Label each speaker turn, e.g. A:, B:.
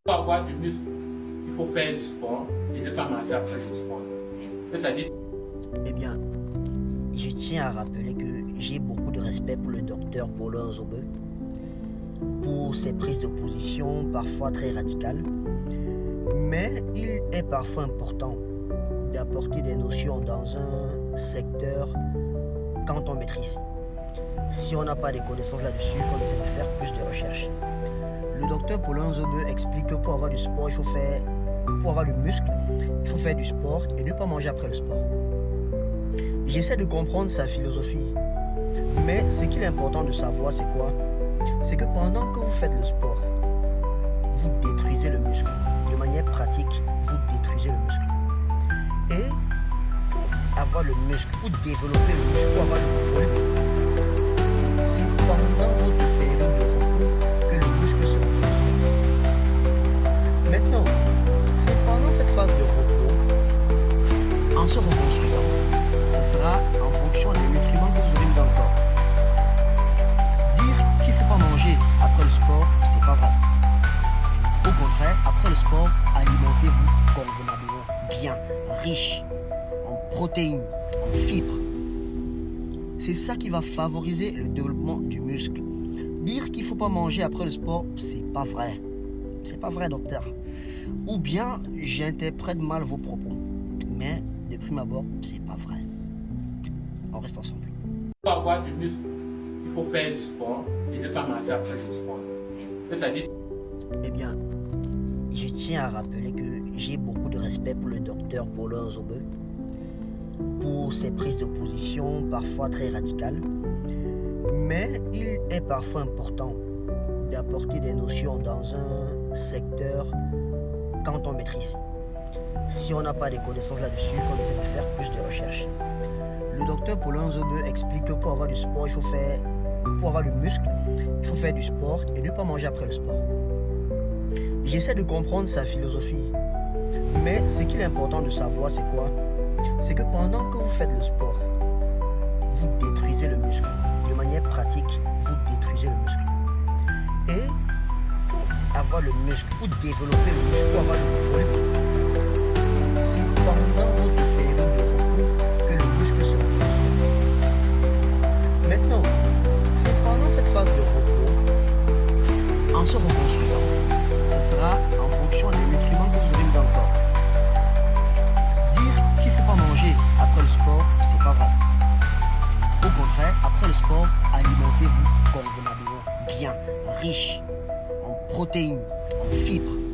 A: Pour avoir du muscle, il faut faire du sport et ne pas manger après le sport. C'est-à-dire,
B: Eh bien, je tiens à rappeler que j'ai beaucoup de respect pour le docteur Paulin Nzobé, pour ses prises de position parfois très radicales, mais il est parfois important d'apporter des notions dans un secteur quand on maîtrise. Si on n'a pas de connaissances là-dessus, on essaie de faire plus de recherches. Le docteur Paulin Nzobé explique que pour avoir du sport, pour avoir le muscle, il faut faire du sport et ne pas manger après le sport. J'essaie de comprendre sa philosophie, mais ce qu'il est important de savoir, c'est quoi? C'est que pendant que vous faites le sport, vous détruisez le muscle. De manière pratique, vous détruisez le muscle. Et pour avoir le muscle, pour développer le muscle, pour avoir le volume, c'est pendant votre période de repos que le muscle se reconstruit. Maintenant, c'est pendant cette phase de repos, en se reconstruisant, ce sera en fonction des nutriments que vous aurez mis dans le corps. Dire qu'il ne faut pas manger après le sport, c'est pas vrai. Au contraire, après le sport, alimentez-vous convenablement, bien, riche en protéines, en fibres. C'est ça qui va favoriser le développement du muscle. Dire qu'il ne faut pas manger après le sport, c'est pas vrai. C'est pas vrai, docteur. Ou bien j'interprète mal vos propos. Mais de prime abord, c'est pas vrai. On reste ensemble.
A: pour avoir du muscle, il faut faire du sport et ne pas manger après le sport. C'est-à-dire,
B: Eh bien, je tiens à rappeler que j'ai beaucoup de respect pour le docteur Paulin Nzobé, pour ses prises de position parfois très radicales, mais il est parfois important d'apporter des notions dans un secteur quand on maîtrise. Si on n'a pas de connaissances là-dessus, on essaie de faire plus de recherches. Le docteur Paulin Nzobé explique que pour avoir du sport, pour avoir le muscle, il faut faire du sport et ne pas manger après le sport. J'essaie de comprendre sa philosophie, mais ce qu'il est important de savoir, c'est quoi? C'est que pendant que vous faites le sport, vous détruisez le muscle. De manière pratique, vous détruisez le muscle. Et pour avoir le muscle, pour développer le muscle, pour avoir le volume, c'est pendant votre